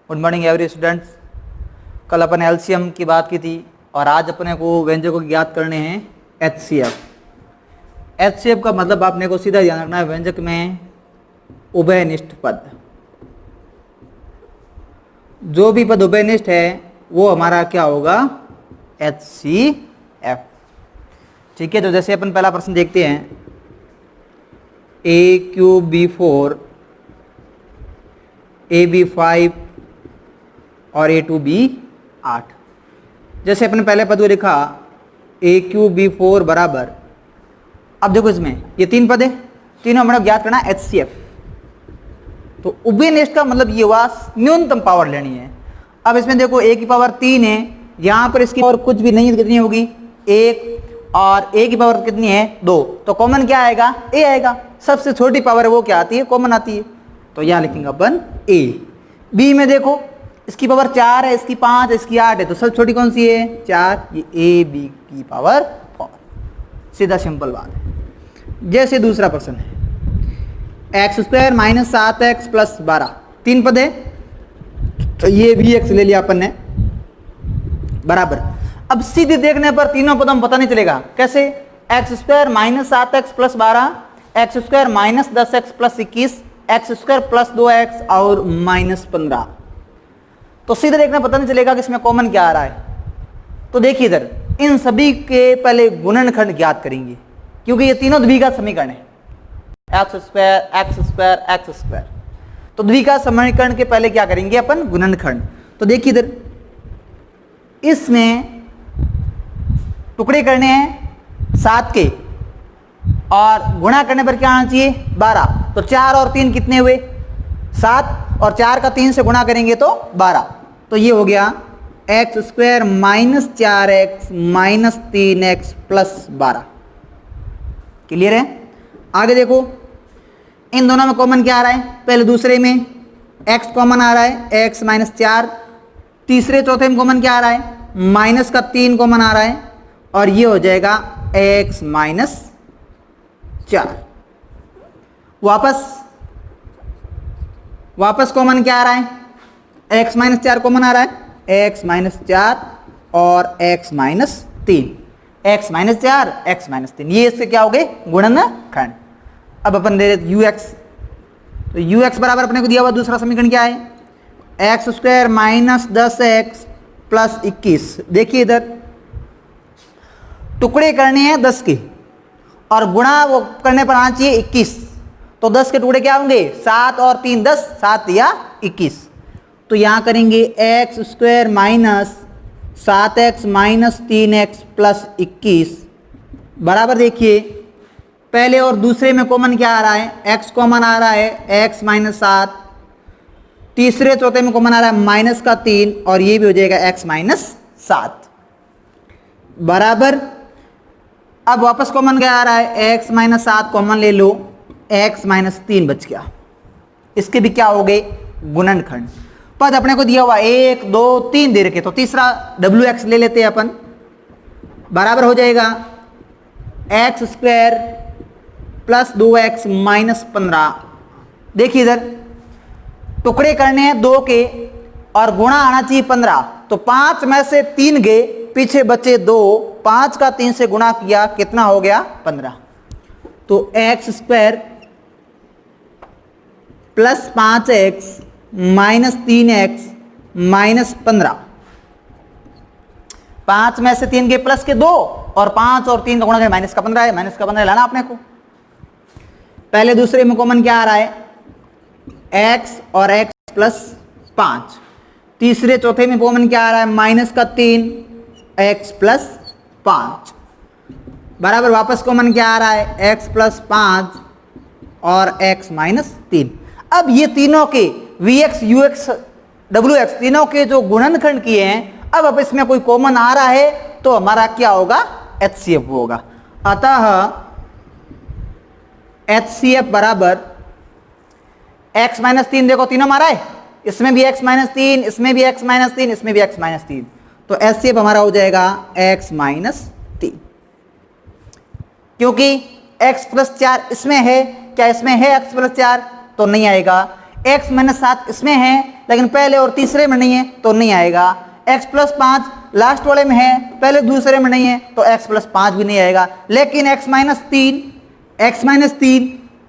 Good morning every students. कल अपन LCM की बात की थी और आज अपने को व्यंजकों को ज्ञात करने हैं एचसीएफ। एचसीएफ का मतलब आपने को सीधा ध्यान रखना है, व्यंजक में उभयनिष्ठ पद। जो भी पद उभयनिष्ठ है वो हमारा क्या होगा, एचसीएफ। ठीक है, तो जैसे अपन पहला प्रश्न देखते हैं, A3B4 AB5 और A2B8। जैसे अपने पहले पद को लिखा A3B4 बराबर, अब देखो इसमें ये तीन पद है, तीनों हमें ज्ञात करना है एचसीएफ। तो उभयनिष्ठ का मतलब ये हुआ न्यूनतम पावर लेनी है। अब इसमें देखो A की पावर 3 है, यहां पर इसकी पावर कुछ भी नहीं है, कितनी होगी 1, और A की पावर कितनी है 2, तो कॉमन क्या आएगा A आएगा। सबसे छोटी पावर है वो क्या आती है, कॉमन आती है, तो यहां लिखेंगे अपन A। B में देखो इसकी पावर 4 है, इसकी 5 है, इसकी 8 है, तो सबसे छोटी कौन सी है 4, ये A B की पावर 4। सीधा सिंपल बात है। जैसे दूसरा प्रश्न है, x² माइनस 7x प्लस 12, तीन पद है, तो ये भी x ले लिया अपन ने बराबर। अब सीधे देखने पर तीनों पद हम पता नहीं चलेगा कैसे, x² minus 7x plus 12, x² minus 10x plus 21, x² plus 2x और माइनस 15। तो सीधे देखने पता नहीं चलेगा कि इसमें कॉमन क्या आ रहा है। तो देखिए इधर इन सभी के पहले गुणनखंड ज्ञात करेंगे, क्योंकि ये तीनों द्विघात समीकरण है, x²। तो द्विघात समीकरण के पहले क्या करेंगे अपन, गुणनखंड। तो देखिए इधर इसमें टुकड़े करने हैं 7 के और गुणा करने पर क्या आना चाहिए 12। तो 4 और 3 कितने हुए 7, और 4 का 3 से गुणा करेंगे तो 12। तो ये हो गया x² minus 4x minus 3x plus 12। Clear है। आगे देखो इन दोनों में कॉमन क्या आ रहा है, पहले दूसरे में x कॉमन आ रहा है, x माइनस 4। तीसरे चौथे में कॉमन क्या आ रहा है, माइनस का 3 कॉमन आ रहा है, और ये हो जाएगा x माइनस 4। वापस कॉमन क्या आ रहा है, x माइनस 4 कॉमन आ रहा है, x माइनस 4 और x minus 3, x minus 4 x minus 3, ये इससे क्या हो गए गुणनखंड। अब अपन दे देते ux, तो ux बराबर अपने को दिया हुआ दूसरा समीकरण क्या है, x² माइनस 10x प्लस 21। देखिए इधर टुकड़े करने हैं 10 के और गुणा वो करने पर आना चाहिए 21। तो 10 के टुकड़े क्या होंगे 7 और 3 10, 7 या 21। तो यहां करेंगे x² minus 7x minus 3x plus 21 बराबर। देखिए पहले और दूसरे में कॉमन क्या आ रहा है, x कॉमन आ रहा है, x माइनस 7। तीसरे चौथे में कॉमन आ रहा है माइनस का 3, और ये भी हो जाएगा x माइनस 7 बराबर। अब वापस कॉमन क्या आ रहा है, x माइनस 7 कॉमन ले लो, x माइनस 3 बच गया। इसके भी क्या हो गए गुणनखंड। पद अपने को दिया हुआ 1 2 3 दे रखे, तो तीसरा wx ले लेते हैं अपन, बराबर हो जाएगा x² प्लस 2x माइनस 15। देखिए इधर टुकड़े करने हैं 2 के और गुणा आना चाहिए 15। तो 5 में से 3 गए, पीछे बचे 2, 5 का 3 से गुणा किया कितना हो गया 15। तो x² plus 5x minus 3x minus 15। 5 में से 3 के प्लस के 2 और 5 और 3 का गुणा करें माइनस का 15 है, माइनस का 15 लाना अपने को। पहले दूसरे में कॉमन क्या आ रहा है, x और x प्लस 5। तीसरे चौथे में कॉमन क्या आ रहा है, माइनस का 3 x प्लस 5 बराबर। वापस कॉमन क्या आ रहा है, x प्लस 5 और x माइनस 3। अब ये तीनों के vx ux wx तीनों के जो गुणनखंड किए हैं, अब इसमें कोई कॉमन आ रहा है तो हमारा क्या होगा HCF होगा। अतः HCF बराबर x माइनस 3, देखो तीनों मारा है, इसमें भी x माइनस 3, इसमें भी x माइनस 3, इसमें भी x माइनस 3, तो HCF हमारा हो जाएगा x माइनस 3। क्योंकि x प्लस 4 इसमें है, क्या इसमें है x प्लस 4, तो नहीं आएगा। x माइनस 7 इसमें है, लेकिन पहले और तीसरे में नहीं है तो नहीं आएगा। x प्लस 5 लास्ट वाले में है, पहले दूसरे में नहीं है तो x प्लस 5 भी नहीं आएगा। लेकिन x माइनस 3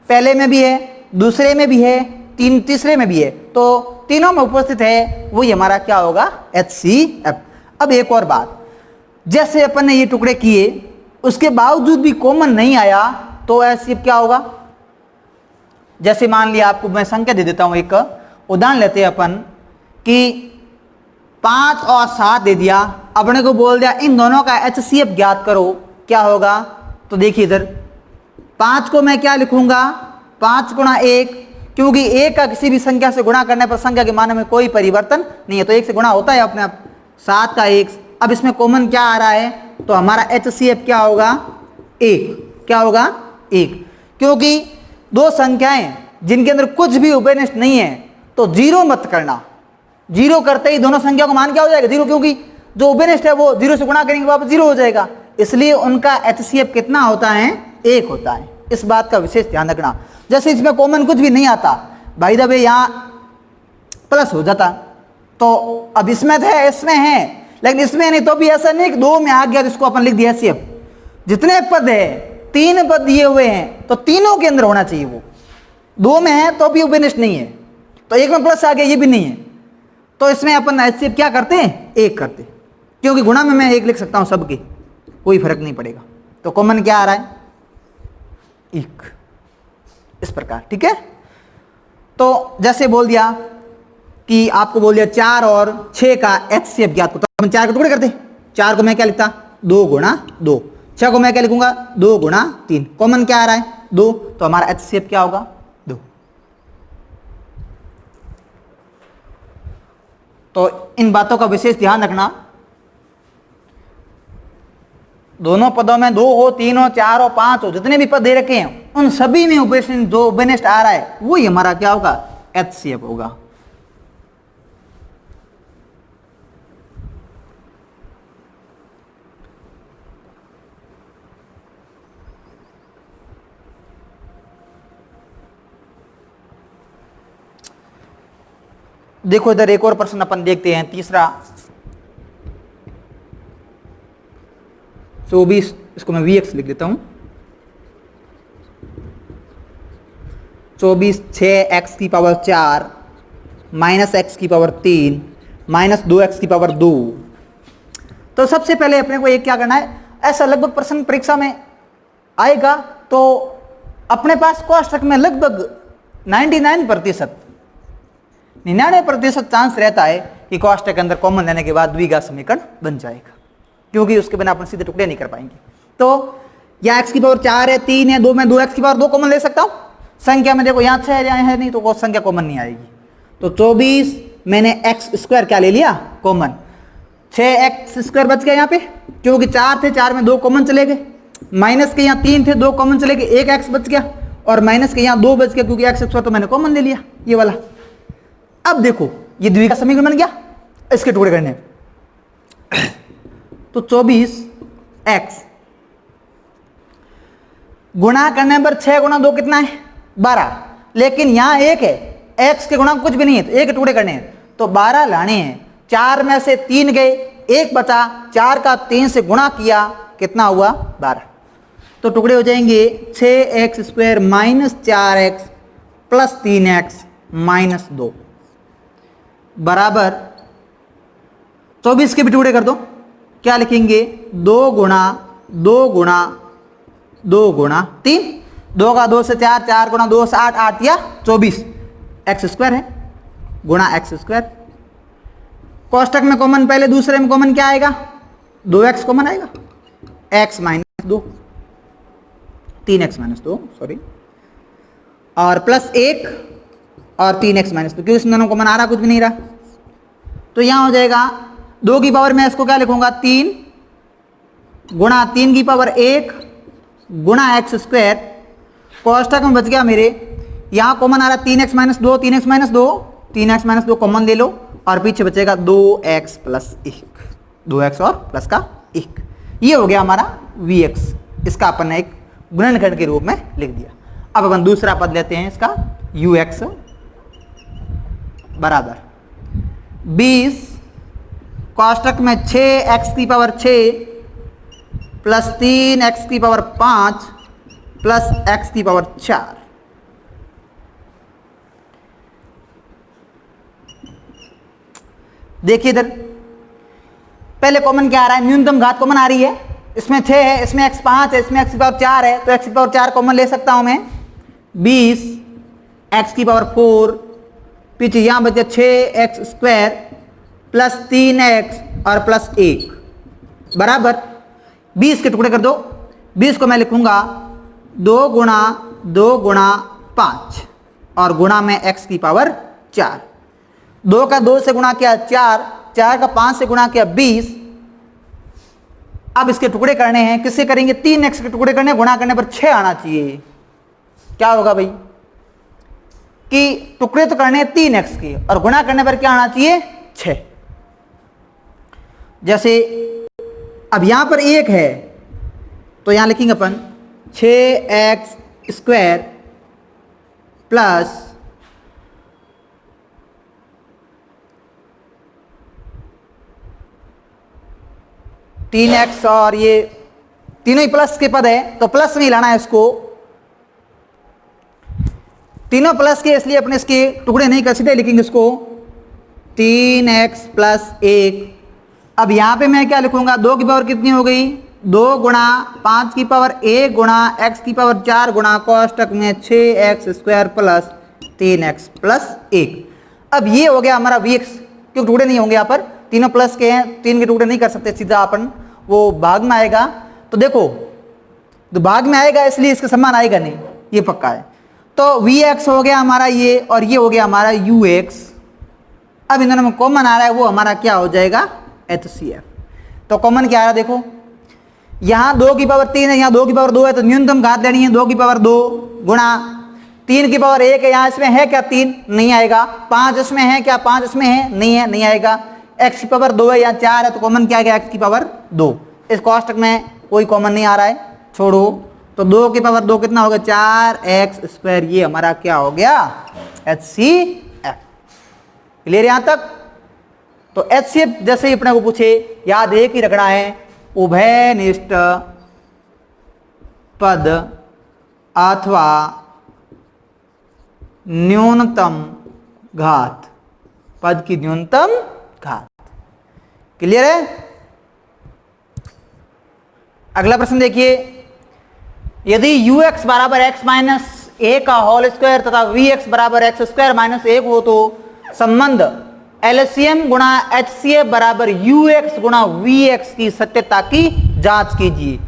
पहले में भी है, दूसरे में भी है, तीसरे में भी है, तो तीनों में उपस्थित है, वही हमारा क्या होगा, HCF। अब एक और बात, जैसे अपन ने ये टुकड़े किए उसके बावजूद भी कॉमन नहीं आया तो HCF क्या होगा। जैसे मान लिया, आपको मैं संख्या दे देता हूं, एक उदाहरण लेते हैं अपन कि 5 और 7 दे दिया, अपने को बोल दिया इन दोनों का HCF ज्ञात करो, क्या होगा। तो देखिए इधर 5 को मैं क्या लिखूंगा, 5 गुणा 1, क्योंकि 1 का किसी भी संख्या से गुणा करने पर संख्या के मान में कोई परिवर्तन नहीं है, तो 1 से गुणा होता है अपने आप। 7 का 1, अब इसमें कॉमन क्या आ रहा है, तो हमारा HCF क्या होगा, 1। क्या होगा, 1, क्योंकि दो संख्याएं जिनके अंदर कुछ भी उभयनिष्ठ नहीं है तो जीरो मत करना, जीरो करते ही दोनों संख्या को मान क्या हो जाएगा, जीरो, क्योंकि जो उभयनिष्ठ है वो जीरो से गुणा करेंगे वापस जीरो हो जाएगा, इसलिए उनका HCF कितना होता है, 1 होता है। इस बात का विशेष ध्यान रखना। जैसे इसमें कॉमन कुछ भी नहीं आता, भाई द वे यहाँ प्लस हो जाता, तो अब इसमें थे, इसमें है, लेकिन इसमें नहीं, तो भी ऐसा नहीं कि 2 में आ गया जिसको अपन लिख दिया HCF। जितने पद है, 3 पद दिए हुए हैं तो तीनों के अंदर होना चाहिए, वो 2 में है तो भी उभयनिष्ठ नहीं है, तो 1 में प्लस आ गया, ये भी नहीं है, तो इसमें अपन HCF क्या करते हैं, 1 करते, क्योंकि गुणा में मैं 1 लिख सकता हूं सबके, कोई फर्क नहीं पड़ेगा। तो कॉमन क्या आ रहा है, 1, इस प्रकार। ठीक है, तो जैसे बोल दिया कि आपको बोल दिया 4 और 6 का HCF ज्ञात करो, तो हम 4 के टुकड़े करते, 4 को मैं क्या लिखता, 2 गुणा 2, 6 को मैं क्या लिखूंगा, 2 गुणा 3, कॉमन क्या आ रहा है, 2, तो हमारा HCF क्या होगा, 2। तो इन बातों का विशेष ध्यान रखना, दोनों पदों में 2 हो, 3 हो, 4 हो, 5 हो, जितने भी पद दे रखे हैं उन सभी में उभयनिष्ठ, जो उभयनिष्ठ आ रहा है वही हमारा क्या होगा, HCF होगा। देखो इधर एक और प्रश्न अपन देखते हैं, तीसरा 24, इसको मैं VX लिख देता हूं, 24 6x की पावर 4 माइनस x की पावर 3 माइनस 2x की पावर 2। तो सबसे पहले अपने को एक क्या करना है, ऐसा लगभग प्रश्न परीक्षा में आएगा तो अपने पास कोष्ठक में लगभग 99% चांस रहता है कि कोष्ठक के अंदर कॉमन लेने के बाद द्विघात समीकरण बन जाएगा, क्योंकि उसके बिना अपन सीधे टुकड़े नहीं कर पाएंगे। तो या x की पावर 4 है, 3 है, 2 में 2x की पावर 2 कॉमन ले सकता हूं। संख्या में देखो यहाँ 6 है नहीं, तो वो संख्या कॉमन नहीं आएगी। तो 24 मैंने x स्क्वायर क्या ले लिया, कॉमन, 6x स्क्वायर बच गया यहाँ पे, क्योंकि 4 थे, 4 में 2 कॉमन चले गए, माइनस के यहाँ 3 थे, 2 कॉमन चले गए, 1 x बच गया, और माइनस के यहाँ 2 बच गया, क्योंकि x स्क्वायर तो मैंने कॉमन ले लिया, ये वाला। अब देखो ये द्विघात समीकरण बन गया, इसके टुकड़े करने, तो 24x गुणा करने पर 6 गुणा 2 कितना है, 12, लेकिन यहां 1 है, x के गुणा कुछ भी नहीं है, तो 1 के टुकड़े करने हैं, तो 12 लाने हैं, 4 में से 3 गए, 1 बचा, 4 का 3 से गुणा किया, कितना हुआ, 12। तो टुकड़े हो जाएंगे 6x square minus 4x plus 3x minus 2 बराबर 24 के भी टुकड़े कर दो, क्या लिखेंगे, 2 गुणा 2 गुणा 2 गुणा 3, 2 का 2 से 4, 4 गुणा 2 से 8, 8 या 24, एक्स स्क्वायर है गुणा एक्स स्क्वायर। कोष्टक में कॉमन, पहले दूसरे में कॉमन क्या आएगा, 2x कॉमन आएगा, x minus 2, 3x minus 2 sorry, और प्लस 1 और 3x माइनस 2, क्योंकि इसमें दोनों कॉमन आ रहा, कुछ भी नहीं रहा, तो यहां हो जाएगा 2 की पावर में इसको क्या लिखूंगा, 3 गुणा 3 की पावर 1 गुणा एक्स स्क्वायर। कोष्टक में बच गया मेरे, यहां कॉमन आ रहा 3x minus 2, 3x minus 2, 3x minus 2 common ले लो, और पीछे बचेगा 2x प्लस 1, 2x और प्लस का 1, ये हो गया हमारा vx। इसका अपन ने एक गुणनखंड के रूप में लिख दिया। अब अपन दूसरा पद लेते हैं इसका ux बराबर 20 कोष्टक में 6x की पावर 6 प्लस 3x की पावर 5 प्लस x की पावर 4। देखिए इधर पहले कॉमन क्या आ रहा है, न्यूनतम घात कॉमन आ रही है, इसमें 6 है, इसमें x 5 है, इसमें x की पावर 4 है, तो x की पावर 4 कॉमन ले सकता हूं मैं। 20 x की पावर 4, पीछे यहां बचे 6x स्क्वायर प्लस 3x और प्लस 1 बराबर 20 के टुकड़े कर दो। 20 को मैं लिखूंगा 2 गुणा 2 गुणा 5 और गुणा में x की पावर 4। 2 का 2 से गुणा किया 4, 4 का 5 से गुणा किया 20। अब इसके टुकड़े करने हैं, किससे करेंगे, 3x के टुकड़े करने, गुणा करने पर 6 आना चाहिए। क्या होगा भाई कि टुकड़े तो करने हैं 3x के और गुणा करने पर क्या आना चाहिए, 6। जैसे अब यहां पर 1 है तो यहां लिखेंगे अपन 6x स्क्वायर प्लस 3x और ये तीनों ही प्लस के पद है तो प्लस में लाना है इसको, तीनों प्लस के, इसलिए अपने इसके टुकड़े नहीं कर, सीधे लिखेंगे इसको 3x प्लस 1। अब यहां पे मैं क्या लिखूंगा, 2 की पावर कितनी हो गई, 2 गुणा 5 की पावर 1 गुणा x की पावर 4 गुणा कोष्टक में 6x square plus 3x plus 1। अब ये हो गया हमारा vx, क्योंकि टुकड़े नहीं होंगे यहाँ पर, तीनों प्लस के हैं, 3 के टुकड़े नहीं कर सकते, सीधा अपन वो भाग में आएगा। तो देखो तो भाग में आएगा इसलिए इसके समान आएगा नहीं, ये पक्का है। तो vx हो गया हमारा ये और ये हो गया हमारा ux। अब इन दोनों में कॉमन आ रहा है, वो हमारा क्या हो जाएगा, HCF। तो कॉमन क्या आ रहा है, देखो यहाँ 2 की पावर 3 है, यहाँ 2 की पावर 2 है, तो न्यूनतम घात लेनी है 2 की पावर 2 गुणा 3 की पावर 1 है, यहाँ इसमें है क्या 3, नहीं आएगा। 5 इसमें है क्या, 5 इसमें है, नहीं आएगा। x की पावर 2 है, यहाँ 4 है, तो कॉमन क्या आ गया, x की पावर 2। इस कोष्टक में कोई कॉमन नहीं आ रहा है, छोड़ो। तो 2 की पावर 2 कितना हो गया, 4x स्क्वायर, ये हमारा क्या हो गया, HCF। क्लियर यहां तक। तो HCF जैसे ही अपने को पूछे, याद एक ही रखना है, उभयनिष्ठ पद अथवा न्यूनतम घात, पद की न्यूनतम घात। क्लियर है। अगला प्रश्न देखिए, यदि ux बराबर x माइनस ए का होल स्क्वायर तथा vx बराबर x स्क्वायर माइनस 1 हो तो संबंध LCM गुणा HCF बराबर ux गुणा vx की सत्यता की जांच कीजिए।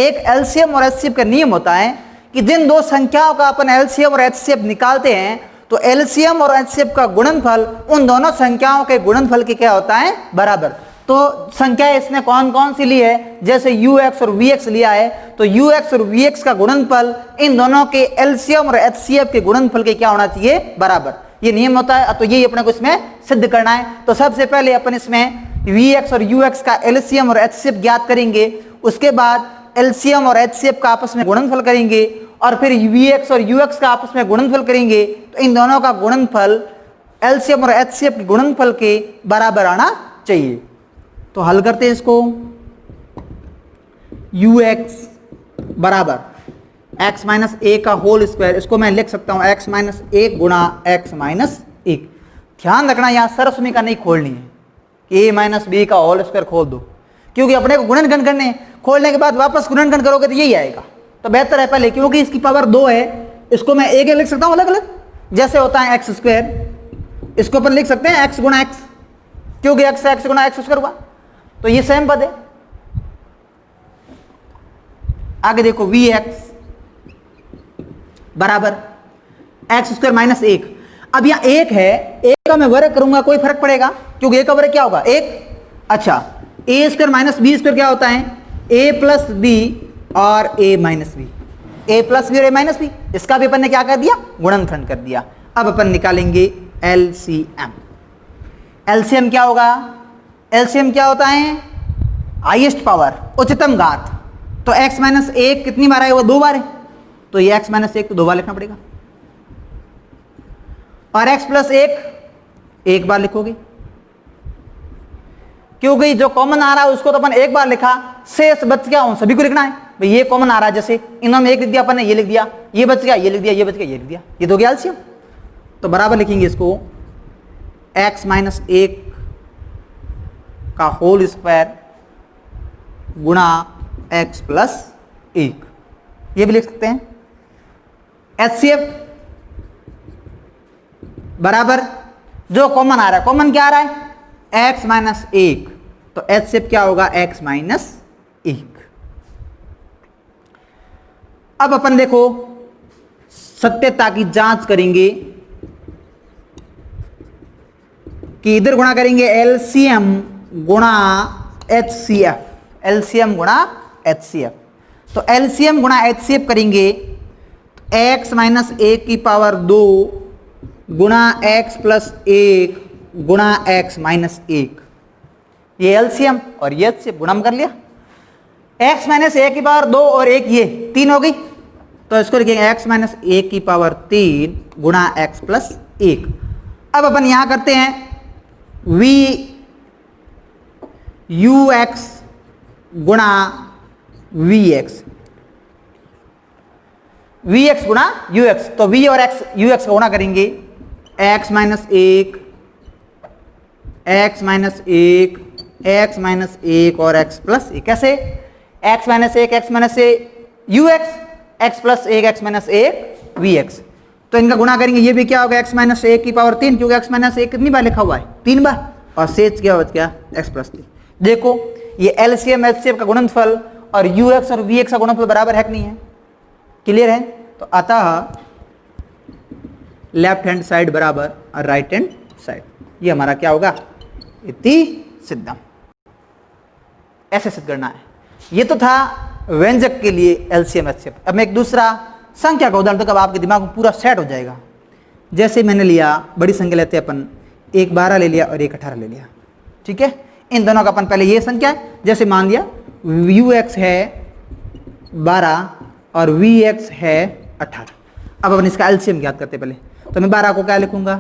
एक LCM और HCF का नियम होता है कि जिन दो संख्याओं का अपन LCM और HCF निकालते हैं तो LCM और HCF का गुणनफल उन दोनों संख्याओं के गुणनफल के क्या होता है, बराबर। तो संख्या इसने कौन कौन सी ली है, जैसे ux और vx लिया है, तो ux और vx का गुणनफल इन दोनों के LCM और HCF के गुणनफल के क्या होना चाहिए, बराबर। ये नियम होता है, तो यही अपने को इसमें सिद्ध करना है। तो सबसे पहले अपन इसमें vx और ux का LCM और HCF ज्ञात करेंगे, उसके बाद LCM और HCF का आपस में गुणनफल करेंगे और फिर vx और ux का आपस में गुणनफल करेंगे। तो इन दोनों का गुणनफल LCM और HCF के गुणनफल के बराबर आना चाहिए। तो हल करते हैं इसको, ux बराबर x माइनस ए का होल स्क्वायर, इसको मैं लिख सकता हूं x माइनस 1 गुणा x माइनस 1। ध्यान रखना यहां सरसमीका नहीं खोलनी है कि a माइनस बी का होल स्क्वायर खोल दो, क्योंकि अपने को गुणनखंड करने, खोलने के बाद वापस गुणनखंड करोगे तो यही आएगा। तो बेहतर है पहले, क्योंकि इसकी पावर 2 है, इसको मैं एक लिख सकता हूं अलग अलग, जैसे होता है एक्स स्क्वायर, इसको अपन लिख सकते हैं x गुणा x, क्योंकि x गुणा x स्क्वायर हुआ, तो ये सेम पद है। आगे देखो vx बराबर x स्क्वायर माइनस 1। अब यहां 1 है, 1 का मैं वर्ग करूंगा, कोई फर्क पड़ेगा, क्योंकि 1 का वर्ग क्या होगा 1। अच्छा, a square minus b square क्या होता है, a प्लस बी और a minus b, a plus b और a माइनस बी, इसका भी अपन ने क्या कर दिया, गुणनखंड कर दिया। अब अपन निकालेंगे LCM। LCM क्या होगा, LCM क्या होता है, हाईएस्ट पावर, उच्चतम घात। तो x माइनस 1 कितनी बार आएगा, 2 बार है, तो ये x माइनस 1 तो 2 बार लिखना पड़ेगा, और x प्लस 1 1 बार लिखोगे, क्योंकि जो कॉमन आ रहा है उसको तो अपन एक बार लिखा, शेष बच गया उन सभी को लिखना है। भाई ये कॉमन आ रहा है, जैसे इन्होंने एक लिख दिया, अपन ने ये लिख दिया, ये बच गया, ये लिख दिया, ये बच गया, ये लिख दिया, ये तो हो गया एलसीएम। तो बराबर लिखेंगे इसको x माइनस 1 का होल स्क्वायर गुणा x प्लस 1, ये भी लिख सकते हैं। HCF बराबर जो कॉमन आ रहा है, कॉमन क्या आ रहा है x माइनस 1, तो HCF क्या होगा x माइनस 1। अब अपन देखो सत्यता की जांच करेंगे कि इधर गुणा करेंगे LCM गुणा HCF, LCM गुणा HCF। तो LCM गुणा HCF करेंगे x माइनस 1 की पावर 2 गुणा x प्लस 1 गुणा x माइनस 1, ये LCM और ये HCF गुणा कर लिया। x माइनस 1 की पावर 2 और 1 ये 3 हो गई, तो इसको लिखेंगे x माइनस 1 की पावर 3 गुणा x प्लस 1। अब अपन यहां करते हैं v ux गुणा vx, vx गुणा ux, तो v और x ux का गुणा करेंगे x minus 1, x minus 1, x minus 1 और x प्लस 1। कैसे x minus 1 x minus 1 ux, x plus 1 x minus 1 vx, तो इनका गुणा करेंगे, ये भी क्या होगा x माइनस 1 की पावर 3, क्योंकि x माइनस 1 कितनी बार लिखा हुआ है 3 बार, और शेष क्या बच गया x प्लस 3। देखो ये LCM HCF का गुणनफल और ux और vx का गुणनफल बराबर है कि नहीं है, क्लियर है। तो अतः लेफ्ट हैंड साइड बराबर और राइट हैंड साइड, ये हमारा क्या होगा इति सिद्धम, ऐसे सिद्ध करना है। ये तो था व्यंजक के लिए LCM HCF। अब मैं एक दूसरा संख्या का उदाहरण, तो कब आपके दिमाग में पूरा सेट हो जाएगा। जैसे मैंने लिया बड़ी संख्या लेते हैं अपन, एक 12 ले लिया और एक 18 ले लिया, ठीक है। इन दोनों का अपन पहले ये संख्या है, जैसे मान लिया ux है 12 और vx है 18। अब अपन इसका LCM ज्ञात करते पहले, तो मैं 12 को क्या लिखूंगा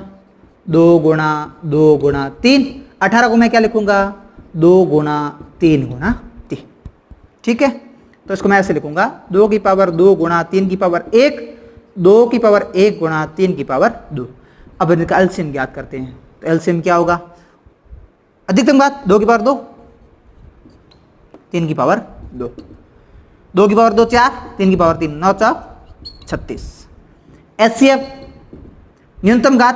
2 गुणा 2 गुणा 3, 18 को मैं क्या लिखूंगा 2 गुणा 3 गुणा 3, ठीक है। तो इसको मैं ऐसे लिखूंगा 2 की पावर 2 गुणा 3 की पावर 1, 2 की पावर 1 गुणा 3 की पावर 2। अब इनका एलसीएम ज्ञात करते हैं, तो एलसीएम क्या होगा अधिकतम घात 2 की पावर 2, 3 की पावर 2, 2 की पावर 2 4, 3 की पावर 3 9 4 36। एचसीएफ न्यूनतम घात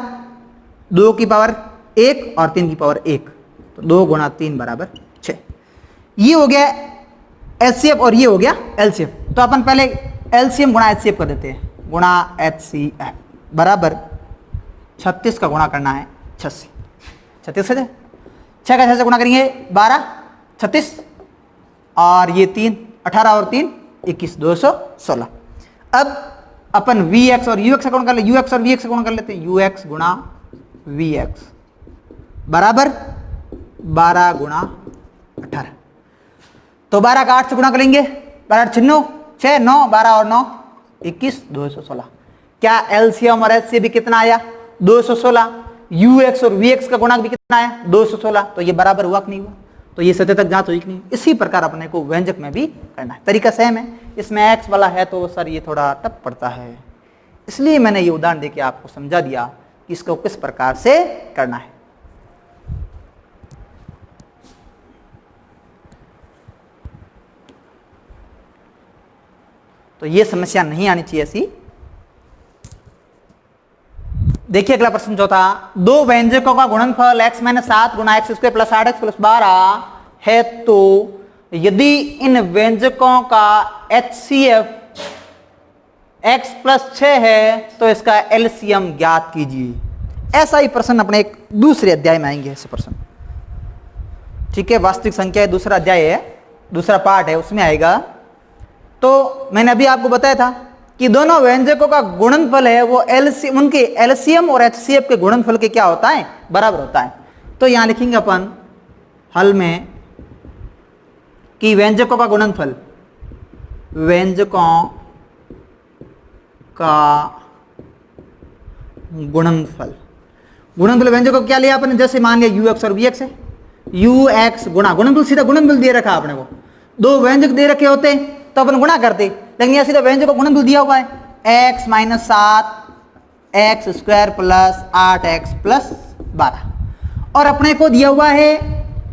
2 की पावर 1 और 3 की पावर 1, तो 2 गुणा 3 बराबर 6। ये हो गया एचसीएफ और ये हो गया एलसीएफ। तो अपन पहले एलसीएम गुणा एचसीएफ कर देते हैं, गुणा एचसीएफ बराबर 36 का गुणा करना है 6 से, 36 से 6 का 6 से गुणा करेंगे 12 36 और ये 3 18 और 3 21 216। अब अपन Vx और Ux का गुणा कर ले, Ux और Vx का गुणा कर लेते हैं, Ux गुणा Vx बराबर 12 गुणा 18। तो 12 का 8 से गुणा करेंगे, 12 6 6 9 12 और 9 21 216। क्या एलसीएम और एचसीएफ भी कितना आया 216, Ux और Vx का गुणा भी कितना आया 216। तो ये बराबर हुआ कि नहीं हुआ, तो ये सत्य तक जांच हुई कि नहीं। इसी प्रकार अपने को व्यंजक में भी करना है, तरीका सेम है। इसमें x वाला है तो सर ये थोड़ा टफ पड़ता है, इसलिए मैंने ये उदाहरण देके आपको समझा दिया कि इसको किस प्रकार से करना है। तो ये समस्या नहीं आनी चाहिए ऐसी। देखिए अगला प्रश्न चौथा, दो व्यंजकों का गुणनफल x माइनस 7 गुणा x square plus 8x plus 12 है, तो यदि इन व्यंजकों का HCF x प्लस 6 है तो इसका LCM ज्ञात कीजिए। ऐसा ही प्रश्न अपने एक दूसरे अध्याय में आएंगे ऐसे प्रश्न, ठीक है। वास्तविक संख्या दूसरा अध्याय है, दूसरा पार्ट है, उसमें आएगा। तो मैंने अभी आपको बताया था कि दोनों व्यंजकों का गुणनफल है वो उनके LCM और HCF के गुणनफल के क्या होता है बराबर होता है। तो यहां लिखेंगे अपन हल में कि व्यंजकों का गुणनफल, व्यंजकों का गुणनफल, गुणनफल व्यंजकों को क्या लिया अपन, जैसे मान लिया Ux और Vx है, यू एक्स गुणा, गुणनफल सीधा गुणनफल दे रखा आपने को, दो व्यंजक दे रखे होते तो अपन गुणा करते, लेकिन यह सीधा व्यंजक को गुणनफल दिया हुआ है x minus 7 x square plus 8x plus 12, और अपने को दिया हुआ है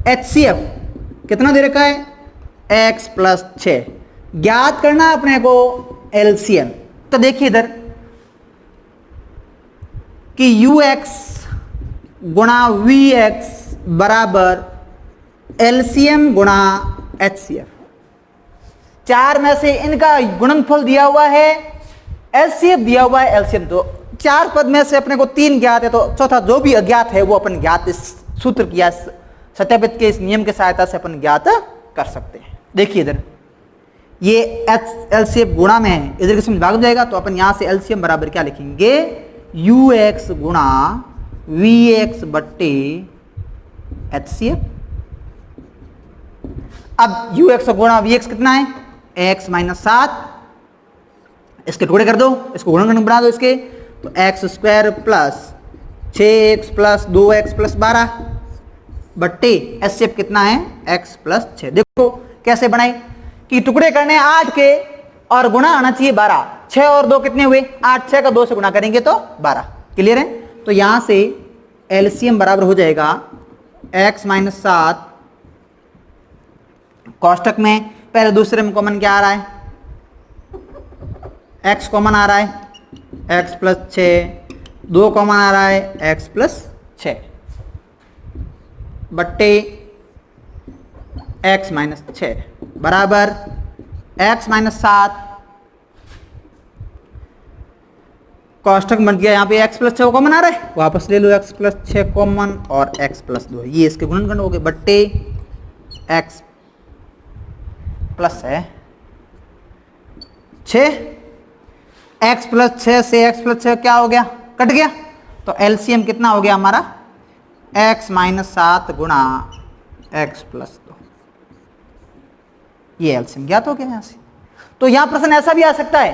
HCF कितना दे रखा है x प्लस 6, ज्ञात करना अपने को LCM। तो देखिए इधर कि UX गुणा VX बराबर LCM गुणा HCF, चार में से इनका गुणनफल दिया हुआ है, HCF दिया हुआ है, LCM। तो चार पद में से अपने को तीन ज्ञात है, तो चौथा जो भी अज्ञात है वो अपन ज्ञात इस सूत्र की सत्यापित के इस नियम की सहायता से अपन ज्ञात कर सकते हैं। देखिए इधर ये LCM गुणा में है, इधर किसमें भाग जाएगा, तो अपन यहां से LCM बराबर क्या लिखेंगे, UX गुणा VX बट्टे HCF। अब UX गुणा VX कितना है, x माइनस 7, इसके टुकड़े कर दो, इसको गुणनखंड बना दो इसके, तो x square plus 6x plus 2x plus 12 बट्टे HCF कितना है x प्लस 6। देखो कैसे बनाई कि टुकड़े करने 8 के और गुणा आना चाहिए 12, 6 और 2 कितने हुए 8, 6 का 2 से गुणा करेंगे तो 12। क्लियर है, तो यहां से LCM बराबर हो जाएगा x माइनस 7, कोष्टक में पहले दूसरे में कॉमन क्या आ रहा है, x कॉमन आ रहा है, x प्लस 6, 2 कॉमन आ रहा है x प्लस 6 बट्टे x माइनस 6 बराबर x माइनस 7, कोष्टक बन गया, यहाँ पे x प्लस 6 कॉमन आ रहा है, वापस ले लो x प्लस 6 कॉमन और x प्लस 2, ये इसके गुणनखंड हो गए बट्टे x प्लस है 6, x प्लस 6 से x प्लस 6 क्या हो गया, कट गया, तो LCM कितना हो गया हमारा x माइनस 7 गुणा x प्लस 2, ये LCM ज्ञात हो गया यहां से। तो यहां प्रश्न ऐसा भी आ सकता है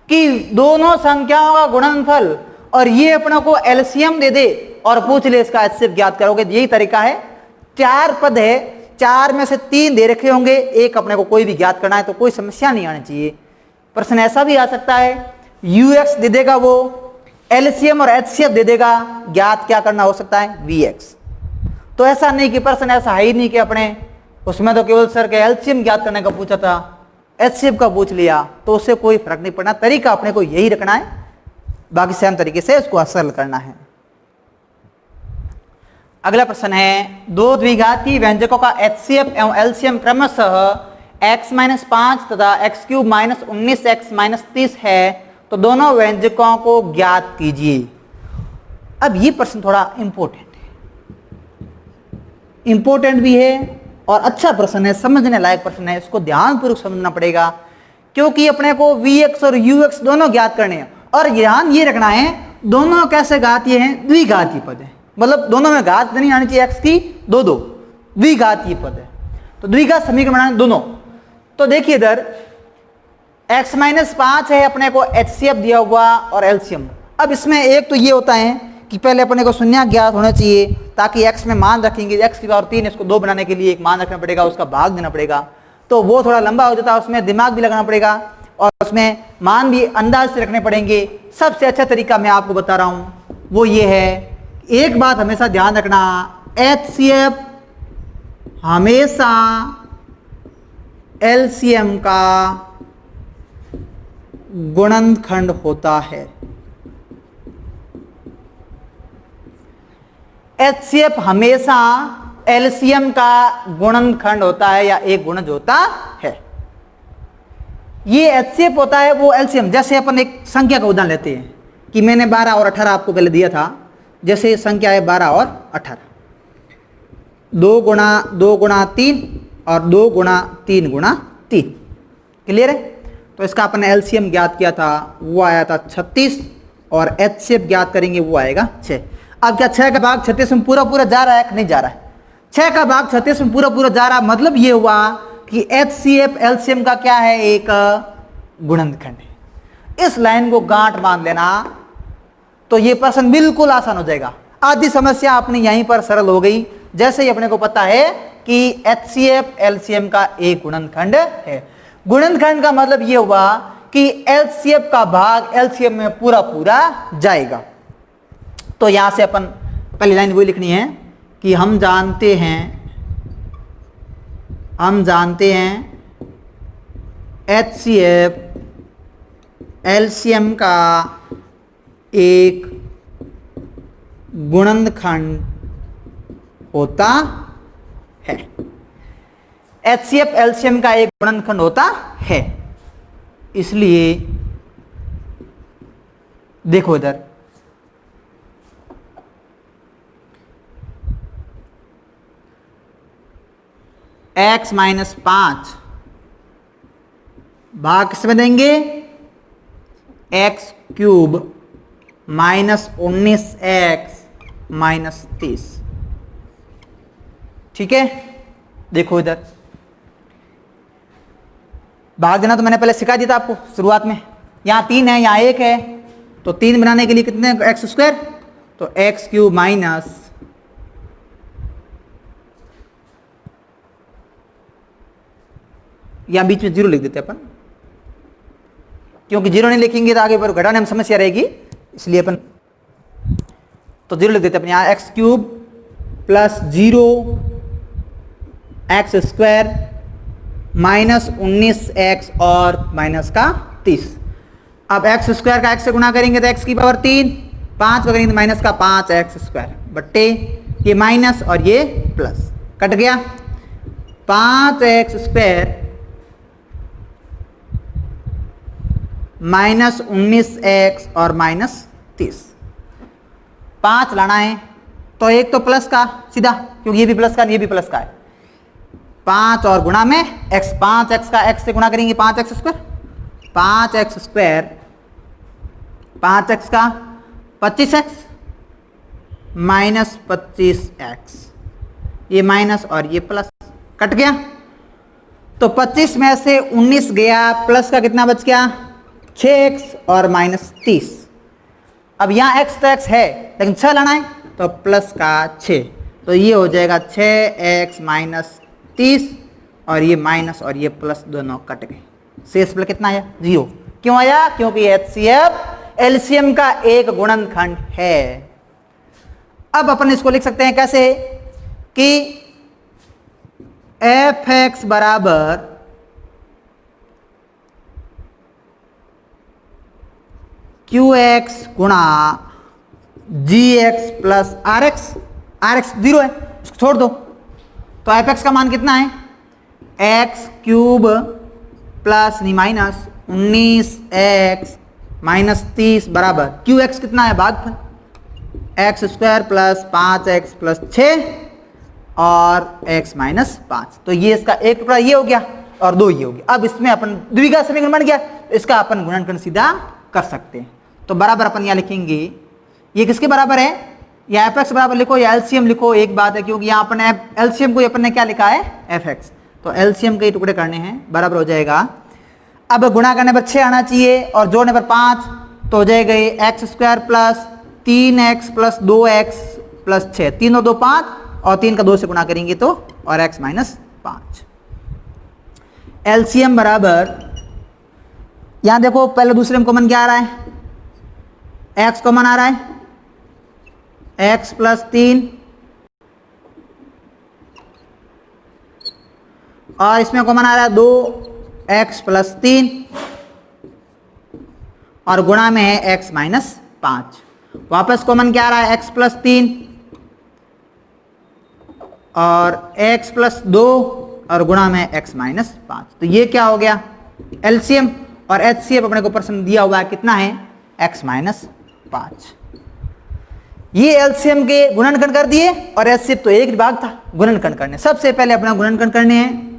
कि दोनों संख्याओं का गुणनफल और ये अपने को LCM दे दे और पूछ ले इसका HCF ज्ञात करोगे, यही तरीका है। चार पद है, चार में से तीन दे रखे होंगे, एक अपने को कोई भी ज्ञात करना है तो कोई समस्या नहीं आनी चाहिए। प्रश्न ऐसा भी आ सकता है UX दे देगा वो, LCM और HCF दे देगा, ज्ञात क्या करना हो सकता है VX। तो ऐसा नहीं कि प्रश्न ऐसा है ही नहीं कि अपने उसमें तो केवल सर के LCM ज्ञात करने का पूछा था, HCF का पूछ लिया, तो उससे कोई फर्क नहीं पड़ना, तरीका अपने को यही रखना है, बाकी सेम तरीके से इसको सरल करना है। अगला प्रश्न है, दो द्विघाती व्यंजकों का HCF एवं LCM क्रमशः x माइनस 5 तथा x cube minus 19x minus 30 है, तो दोनों व्यंजकों को ज्ञात कीजिए। अब ये प्रश्न थोड़ा इंपॉर्टेंट भी है और अच्छा प्रश्न है, समझने लायक प्रश्न है, इसको ध्यानपूर्वक समझना पड़ेगा, क्योंकि अपने को VX और UX दोनों ज्ञात करने हैं, और ध्यान ये रखना है दोनों कैसे घातीय हैं, द्विघातीय पद है, मतलब दोनों में घात नहीं आनी चाहिए x की, दो दो द्विघातीय पद है, तो द्विघात समीकरण बनाने दोनों। तो देखिए इधर x माइनस 5 है, अपने को HCF दिया हुआ और LCM। अब इसमें एक तो ये होता है कि पहले अपने को शून्य ज्ञात होना चाहिए, ताकि x में मान रखेंगे, x की पावर 3, इसको 2 बनाने के लिए एक मान रखना पड़ेगा, उसका भाग देना पड़ेगा, तो वो थोड़ा लंबा हो जाता है, उसमें दिमाग भी लगाना पड़ेगा और उसमें मान भी अंदाज से रखने पड़ेंगे। सबसे अच्छा तरीका मैं आपको बता रहा हूं, वो ये है, एक बात हमेशा ध्यान रखना, HCF हमेशा LCM का गुणनखंड होता है। HCF हमेशा LCM का गुणनखंड होता है या एक गुणज होता है। ये HCF होता है वो LCM, जैसे अपन एक संख्या का उदाहरण लेते हैं कि मैंने 12 और 18 आपको पहले दिया था, जैसे संख्या है 12 और 18, 2 गुणा 3 और 2 गुणा 3 गुणा 3। क्लियर है, तो इसका अपन LCM ज्ञात किया था, वो आया था 36 और HCF ज्ञात करेंगे वो आएगा 6। अब क्या 6 का भाग 36 में पूरा पूरा जा रहा है कि नहीं जा रहा है, 6 का भाग 36 में पूरा पूरा जा रहा है, मतलब ये हुआ कि HCF LCM का क्या है, एक गुणनखंड है। इस लाइन को गांठ बांध लेना तो ये प्रश्न बिल्कुल आसान हो जाएगा। आधी समस्या अपनी यहीं पर सरल हो गई, जैसे ही अपने को पता है कि HCF LCM का एक गुणनखंड है। गुणनखंड का मतलब ये हुआ कि LCF का भाग LCM में पूरा पूरा जाएगा। तो यहां से अपन पहली लाइन वो लिखनी है कि हम जानते हैं HCF LCM का एक गुणनखंड होता है। HCF LCM का एक गुणनखंड होता है, इसलिए देखो इधर x माइनस 5 भाग किसमें देंगे, x cube minus 19x minus 30। ठीक है, देखो इधर भाग देना तो मैंने पहले सिखा दिया था आपको शुरुआत में। यहां 3 है, यहां 1 है, तो 3 बनाने के लिए कितने एक्स स्क्वायर, तो एक्स क्यूब माइनस या बीच में 0 लिख देते अपन, क्योंकि 0 नहीं लिखेंगे तो आगे पर घटाने में समस्या रहेगी, इसलिए अपन तो 0 लिख देते अपन। यहां x cube plus 0 x square minus 19x और माइनस का 30। अब एक्स स्क्वायर का एक्स से गुणा करेंगे तो एक्स की पावर 3, 5 करेंगे तो माइनस का 5x स्क्वायर बट्टे ये माइनस और ये प्लस कट गया, 5x स्क्वायर माइनस 19x और माइनस 30। 5 लाना है तो एक तो प्लस का सीधा, क्योंकि ये भी प्लस का ये भी प्लस का है, 5 और गुणा में x, 5x का x से गुणा करेंगे 5x square, 5x square 5x का 25x माइनस 25x, ये माइनस और ये प्लस कट गया, तो 25 में से 19 गया, प्लस का कितना बच गया 6x और माइनस 30। अब यहाँ x तो x है लेकिन 6 लाना है तो प्लस का 6, तो ये हो जाएगा 6x माइनस 30 और ये माइनस और ये प्लस दोनों कट गए, शेष प्लस कितना आया 0। क्यों आया, क्योंकि HCF LCM का एक गुणनखंड है। अब अपन इसको लिख सकते हैं कैसे कि fx बराबर qx गुणा gx प्लस rx, rx 0 है उसको छोड़ दो, तो fx का मान कितना है x क्यूब प्लस नहीं माइनस 19x माइनस 30 बराबर qx कितना है भागफल x square plus 5x plus 6 और x माइनस 5, तो ये इसका एक टुकड़ा ये हो गया और 2 ये हो गया। अब इसमें अपन द्विघात समीकरण बन गया, तो इसका अपन गुणनखंड सीधा कर सकते हैं। तो बराबर अपन यहाँ लिखेंगे, ये किसके बराबर है, या fx बराबर लिखो या LCM लिखो, एक बात है, क्योंकि यहाँ अपन LCM को अपन ने क्या लिखा है fx, तो LCM के टुकड़े करने हैं, बराबर हो जाएगा। अब गुणा करने पर 6 आना चाहिए और जोड़ने पर 5, तो हो जाएगा x square plus 3x plus 2x plus 6, 3 और 2 5 और 3 का 2 से गुणा करेंगे तो और x माइनस 5। LCM बराबर यहां देखो पहले दूसरे में कॉमन क्या आ रहा है, x कॉमन आ रहा है, x प्लस 3 और इसमें कॉमन आ रहा है 2x प्लस 3 और गुणा में है x माइनस 5। वापस कॉमन क्या आ रहा है, x प्लस 3 और x प्लस 2 और गुणा में x माइनस 5, तो ये क्या हो गया LCM, और HCF अपने को प्रश्न दिया हुआ है कितना है x माइनस 5। ये LCM के गुणनखंड कर दिए और HCF तो एक भाग था गुणनखंड करने, सबसे पहले अपना गुणनखंड करने हैं।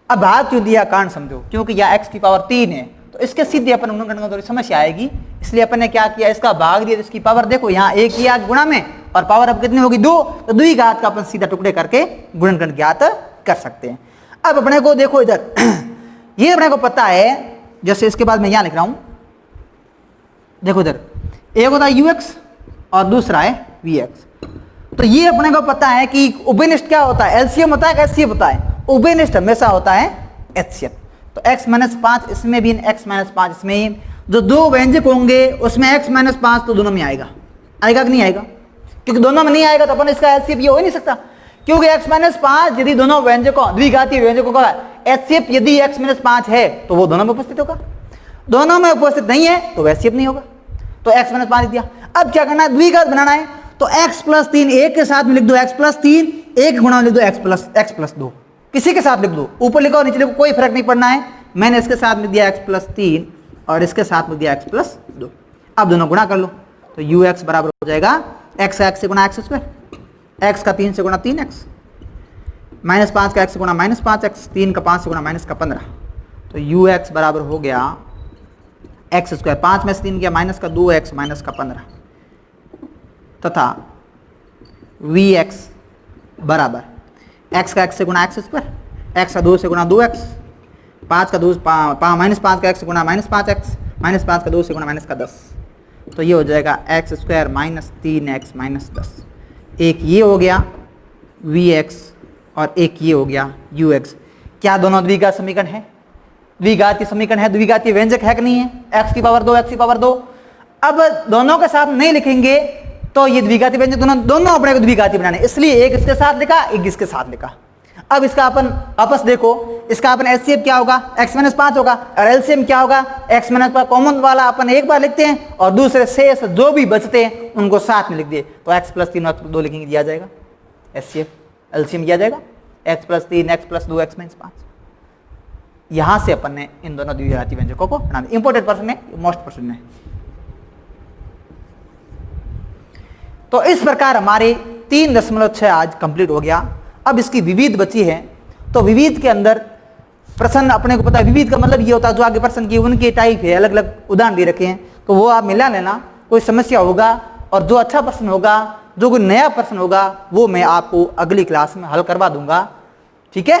अब भाग क्यों दिया कारण समझो, क्योंकि यह x की पावर 3 है तो इसके सीधे अपन गुणनखंड में थोड़ी समस्या आएगी, इसलिए अपन ने क्या किया, इसका भाग दिया, इसकी पावर देखो यहाँ 1 किया गुणा में और पावर अब कितनी होगी 2, तो 2 घात का अपन सीधा टुकड़े करके गुणनखंड ज्ञात कर सकते हैं। अब अपने को देखो इधर ये अपने को पता है, जैसे इसके बाद मैं यहाँ लिख रहा हूं, देखो इधर एक होता है ux और दूसरा है vx, तो तो ये अपने को पता है कि उभयनिष्ठ क्या होता है, एलसीएम होता है, एचसीएफ होता है। उभयनिष्ठ हमेशा होता है एचसीएफ। तो x-5 इसमें भी, x-5 इसमें, जो दो व्यंजक होंगे उसमें x-5 तो दोनों में आएगा, आएगा कि नहीं आएगा? क्योंकि दोनों में नहीं आएगा तो अपन इसका एचसीएफ ये हो ही नहीं सकता, क्योंकि x-5 यदि दोनों व्यंजकों, द्विघातीय व्यंजकों का एचसीएफ यदि x-5 है तो वो दोनों में उपस्थित होगा, दोनों में उपस्थित नहीं है तो एचसीएफ नहीं होगा। तो x-5 दिया। अब क्या करना है, द्विघात बनाना है, तो x+3 एक के साथ में लिख दो, x+3 एक गुणा लिख दो x+2, किसी के साथ लिख दो, ऊपर लिखो नीचे लिखो, कोई फर्क नहीं पड़ना है। मैंने इसके साथ लिख दिया x+3 और इसके साथ लिख दिया x+2। अब दोनों गुणा कर लो, तो ux बराबर हो जाएगा x का x से गुणा x², x का 3 से गुणा 3x, -5 का x से गुणा -5x, 3 का 5 से गुणा -15। तो ux बराबर हो गया x², 5 में से 3 गया माइनस का 2x माइनस का 15, तथा vx बराबर x का x से गुणा x², x का 2 से गुणा 2x, 5 का 2 -5 का x से गुणा -5x, -5 का 2 से गुणा -10। तो ये हो जाएगा x² -3x -10। एक ये हो गया vx और एक ये हो गया ux। क्या दोनों द्विघात समीकरण है? द्विघातीय समीकरण है, द्विघातीय व्यंजक है कि नहीं है? x की पावर 2 x की पावर 2। अब दोनों के साथ नहीं लिखेंगे तो ये द्विघातीय व्यंजक दोनों अपने को द्विघातीय बनाने, इसलिए एक इसके साथ लिखा, एक इसके साथ लिखा। अब इसका अपन आपस देखो, इसका अपन एचसीएफ क्या होगा, x-5 होगा, और एलसीएम क्या होगा, x-5 कॉमन वाला अपन एक बार लिखते हैं और दूसरे शेष जो भी बचते हैं उनको साथ में लिख दिए, तो x+3 और x+2 लिखेंगे, दिया जाएगा एचसीएफ, एलसीएम दिया जाएगा x+3 x+2 x-5। यहां से अपन ने इन दोनों द्विघातीय व्यंजकों को बना दिया। इंपॉर्टेंट पर्सन है, मोस्ट पर्सन है। तो इस प्रकार हमारे 3.6 आज कंप्लीट हो गया। अब इसकी विविध बची है, तो विविध के अंदर प्रश्न अपने को पता है, विविध का मतलब ये होता है जो आगे प्रश्न की उनके टाइप है, अलग अलग उदाहरण दे रखे हैं, तो वो आप मिला लेना, कोई समस्या होगा और जो अच्छा प्रश्न होगा, जो कोई नया प्रश्न होगा वो मैं आपको अगली क्लास में हल करवा दूंगा, ठीक है।